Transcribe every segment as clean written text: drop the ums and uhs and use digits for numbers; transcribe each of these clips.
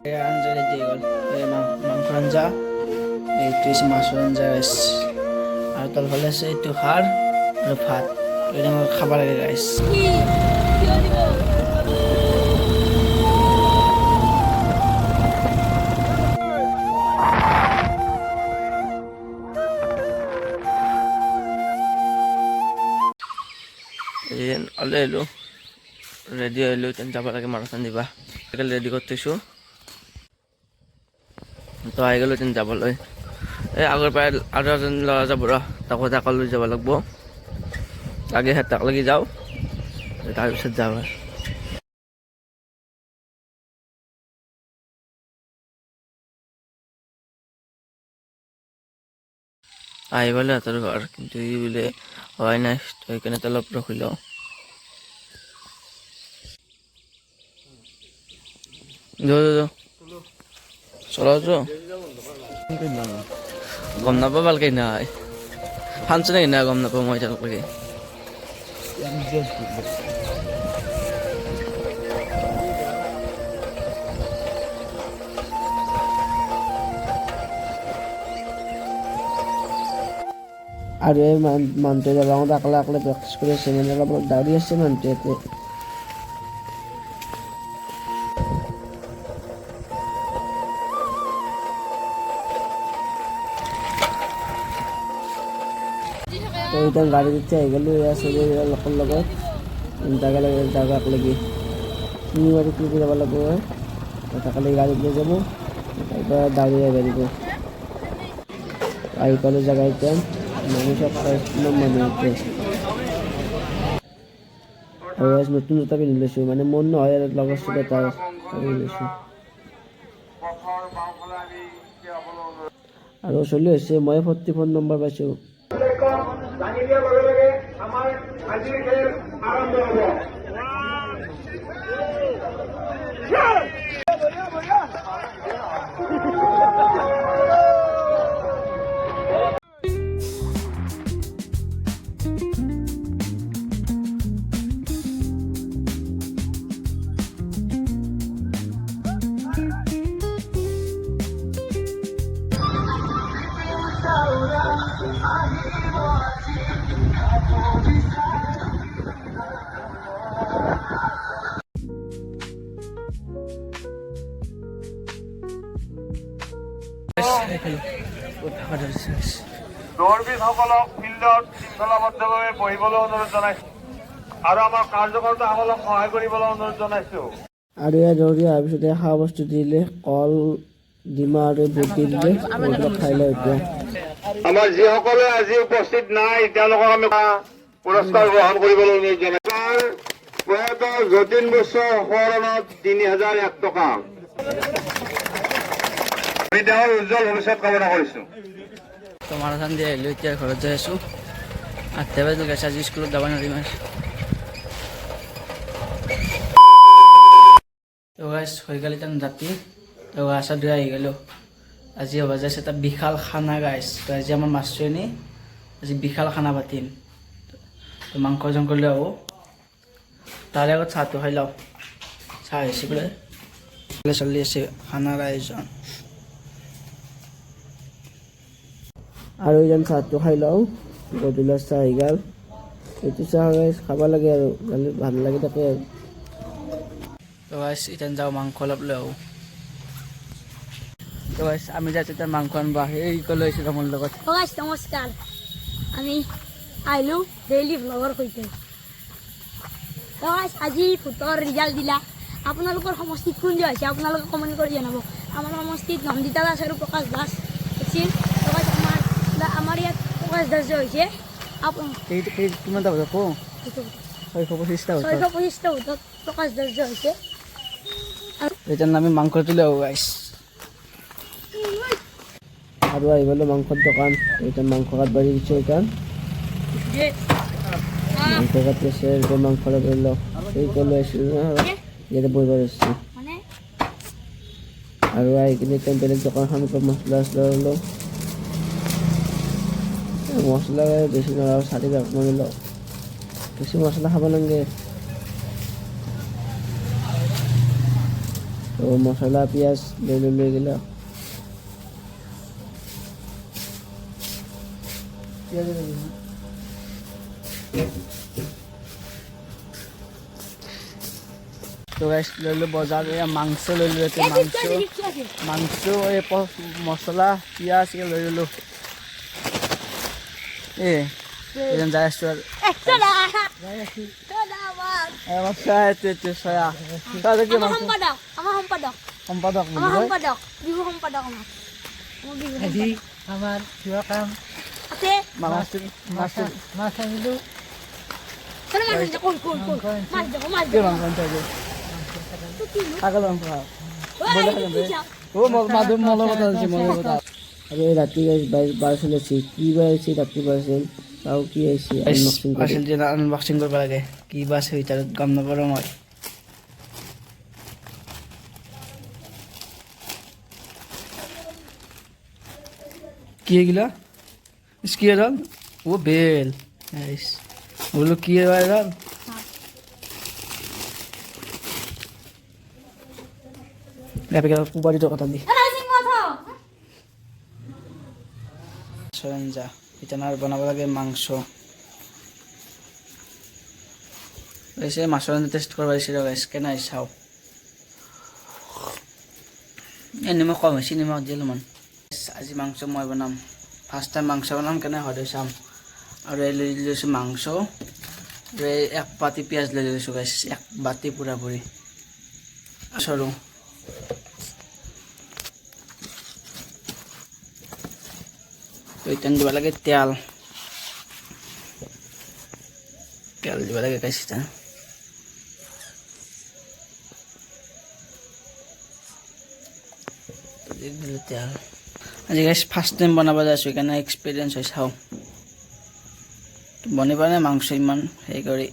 আঞ্জা দিয়ে গ'ল মাংস আঞ্জা এইটো হৈছে মাছৰ আঞ্জা আৰু তলফালে আছে এইটো খাৰ আৰু ভাত এইটো খাব লাগে গাইছ। ওলাই আহিলোঁ ৰেডি আহিলোঁ এতিয়া যাব লাগে মাৰাথন দিবা ৰেডি কৰি থৈছোঁ তো আহি গ'লোঁ এতিয়া যাবলৈ এই আগৰ পৰাই আৰু এজন ল'ৰা যাব ৰ তাকো লৈ যাব লাগিব আগে তাক লাগি যাওঁ তাৰপিছত যাওঁ আৰু আহি পালে সিহঁতৰ ঘৰ কিন্তু ই বোলে হোৱাই নাই তো সেইকাৰণে অলপ ৰখি লওঁ। চলাওতো গম নাপাওঁ ভালকে নাই ফাংচনে কিনা গম নাপাওঁ মই এতিয়ালৈকে। আৰু এই মানুহটোৱে দলঙত অকলে প্ৰেক্টিচ কৰি আছে মানে অলপ দাউৰি আছে মানুহটোৱে। এতিয়া গাড়ী দিতে আহি গ'লোঁ এয়া চবেই লোকৰ লগত জাগাক লাগি তিনিবাৰী ক্লিক যাব লাগিব তাকে গাড়ীত লৈ যাব তাৰপৰা দাউৰি আহিব আহি পালোঁ জাগা এতিয়া মানুহ চব মানুহ আৰু নতুন জোতা পিন্ধি লৈছোঁ মানে মন নহয় আৰু লগৰ চব এটা পিন্ধি লৈছোঁ আৰু চলি হৈছে মই 44 নম্বৰ পাইছোঁ। জানি দিয়াৰ লগে লগে আমাৰ আজিৰ খেল আৰম্ভ হ'ব। দৌৰবিদসকলক ফিল্ডত শৃংখলাবদ্ধভাৱে বহিবলৈ অনুৰোধ জনাইছোঁ আৰু আমাৰ কাৰ্যকৰ্তাসকলক সহায় কৰিবলৈ অনুৰোধ জনাইছোঁ। আৰু ইয়াত দৌৰি অহাৰ পিছতে খোৱা বস্তু দিলে কল ডিমা আৰু বুট দি দিলে খাই লওঁ এতিয়া। আমাৰ যিসকলে আজি উপস্থিত নাই তেওঁলোকক আমি পুৰস্কাৰ গ্ৰহণ কৰিবলৈ অনুৰোধ জনাইছোঁ। প্ৰয়াত যতীন বৈশ্য সোঁৱৰণত 3001 টকা তেওঁৰ উজ্জ্বল ভৱিষ্যত কামনা কৰিছোঁ। মাৰাথন দি আহিলোঁ এতিয়া ঘৰত যাই আছোঁ 8টা বাজিল গেছে আজি স্কুলত যাব নোৱাৰিম আৰু তো গাইছ হৈ গ'ল এতিয়া ৰাতি তো আছা দুই আহি গ'লোঁ আজি হ'ব যাইছে এটা বিশাল খানা গাইছ তো আজি আমাৰ মাষ্টৰনী আজি বিশাল খানা পাতিম তো মাংস জংঘল লৈ আহোঁ তাৰে আগত চাহটো খাই লওঁ চাহ আহিছে বোলে চলি আছে খানাৰ আয়োজন আৰু এজন চাহটো খাই লওঁ গধূলি চাহ আহি গ'ল এইটো চাহ খাব লাগে আৰু ভাল লাগি থাকে আৰু তো গাইছ এতিয়া যাওঁ মাংস অলপ লৈ আহোঁ তো গাইছ আমি যাইছোঁ এতিয়া মাংস আনবা এই লৈ আহিছোঁ মোৰ লগত। নমস্কাৰ আমি আহিলোঁ ডেইলি ভ্লগৰ সৈতে। তো গাইছ আজি ভোটৰ ৰিজাল্ট দিলা আপোনালোকৰ সমষ্টিত কোন যে হৈছে আপোনালোকে কমেণ্ট কৰি জনাব। আমাৰ সমষ্টিত নন্দিতা দাস আৰু প্ৰকাশ দাস আছিল। আমাৰ ইয়াত প্ৰকাশ দাস যে হৈছে কিমানটা বজাত কওঁ 625টা ভোটত প্ৰকাশ দাস যে হৈছে। এতিয়া আমি মাংস তুলি আহোঁ গাইছ আৰু আহি গ'লোঁ মাংসৰ দোকান এতিয়া মাংস কাটব দিছোঁ এতিয়া মাংস কাটি আছে মাংস লৈ লওঁ এই লৈ আহিছিলোঁ ইয়াতে বহিব দিছোঁ আৰু আহি কিনে এতিয়া বেলেগ দোকানখনৰ পৰা মছলা চছলা লওঁ মছলা বেছি নলওঁ 4 ভাগ মান লওঁ বেছি মছলা খাব নালাগে তো মছলা পিঁয়াজ লৈ গ'লে তো গাইছ লৈ ল'লো বজাৰ এয়া মাংস লৈ ল'লো এতিয়া মাংস এই মছলা পিঁয়াজ এই লৈ ল'লো এজন যাই আছোঁ আৰু আমাৰ চাই চয়া তই কি মাংস সম্পাদক আজি আমাৰ কিবা কাম মাছ আনিলোঁ আৰু এই ৰাতি পাৰ্চেল আছে কি বা আহিছে ৰাতি পাৰ্চেল আৰু কি আহিছে পাৰ্চেল যে আনবক্সিং কৰিব লাগে কি বা আছে ভিতৰত গম নাপাওঁ মই কি এগুলা কি এডাল ও বেল ওগুলো কি এডাল বাড়িতে কথা দি সরঞ্জা এটা আর বানাবো লাগে মাংস এসে মাছের টেস্ট করবা এসে গাইস কেন চাও নিমখ কম হয়েছে নিমখ দিল মান আজি মাংস মই বনাম ফার্স্ট টাইম মাংস বনাম কেন হয় চাম আর এই লৈ লৈছো মাংস এক বাতি পিঁয়াজ লৈ লৈছো গাইস এক বাতি পুরাপুরি সরু তো ইতান দিব লাগে তেল দিব লাগে গাইস এটা তেল আজি গাইস ফার্স্ট টাইম বনাব যাইছো এখানে এক্সপিরিয়েন্স হয় চাও বনিব নাই মাংস ইমান সেই কৰি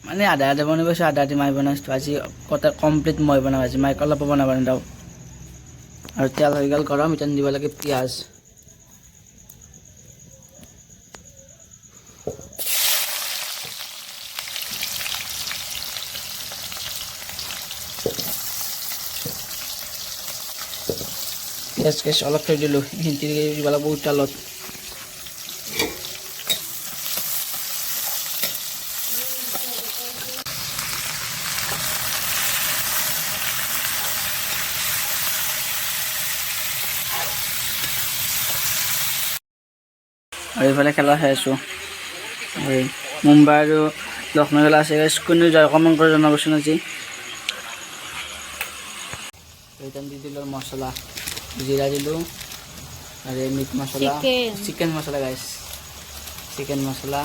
মানে আধা বনাইছো আধা মাই বনাইছো আজি কটা কমপ্লিট মই বনাম আজি মাইক অলপ বনাব নিদাও আৰু তেল হৈ গ'ল গৰম ইতান দিব লাগে পিঁয়াজ পিঁয়াজ অলপ থৈ দিলোঁ হিন্তি দিব লাগিব তেলত আৰু এইফালে খেলা চাই আছোঁ মুম্বাই আৰু লক্ষ্ণৌ খেলা আছে কোনে যায় কমেণ্ট কৰি জনাবচোন আজি এইটান দি দিলোঁ মছলা জিৰা দিলোঁ আৰু মিট মছলা চিকেন মছলা গাইছ চিকেন মছলা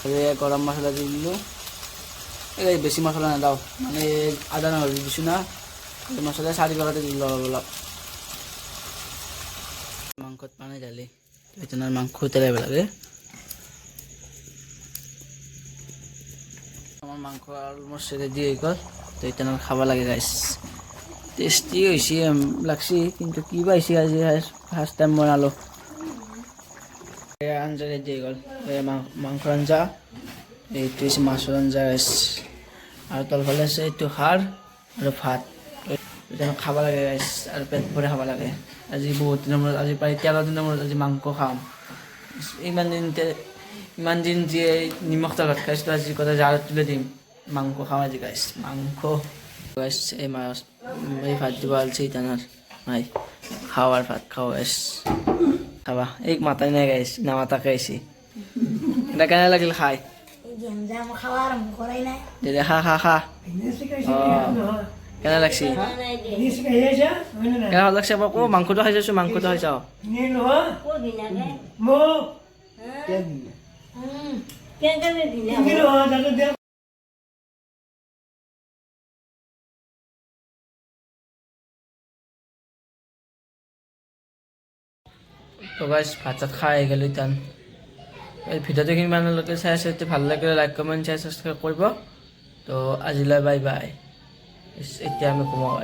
আৰু গৰম মছলা দি দিলোঁ এই বেছি মছলা নাদাওঁ মানে আদা নহৰু দিছোঁ না মছলা 4 টকাতে দিলোঁ অলপ মাংসত পানী ঢালি এটার মাংস উতলাইব লাগে আমার মাংস অলমোস্ট রেডি হয়ে গেল তো এটা খাবা লাগে গাইস টেস্টি হয়েছে লাগছি কিন্তু কি পাইছি আজি ফার্স্ট টাইম বনালো আঞ্জা রেডি হয়ে গেল মাংস আঞ্জা এইটো হৈছে মাছৰ আঞ্জা গাইস আৰু তলফালে আছে এইটো হাড় আৰু ভাত এটা খাবা লাগে গাইস আৰু পেট ভৰে খাবা লাগে আজি বহুত দিনৰ মূৰত আজি প্ৰায় 13 দিনৰ মূৰত আজি মাংস খাম ইমান দিন যে নিমখ তেলত খাইছিলোঁ আজি কথা জাৰত তুলে দিম মাংস খাম আজি গাইছ মাংস গাইছ এই মাছ এই ভাত দিব আলছি তানার ভাই খাওয়ার ভাত খাও গাইছ খাবা এই মাথায় নাই গাইছ না মাথা খাইছি এটা কেন লাগিল খাই খা খা খা কেন লাগছি কেন ভাল লাগছে আকৌ মাংসটো খাই যাইছো মাংসটো খাই যাও তো গাইস ভাত চাত খাই গেল টান এই ভিডিওটো কিমানলৈকে চাই আছে ভাল লাগিলে লাইক কমেন্ট শেয়ার সাবস্ক্রাইব কৰিব তো আজিলৈ বাই বাই এতিয়া আমি কমাও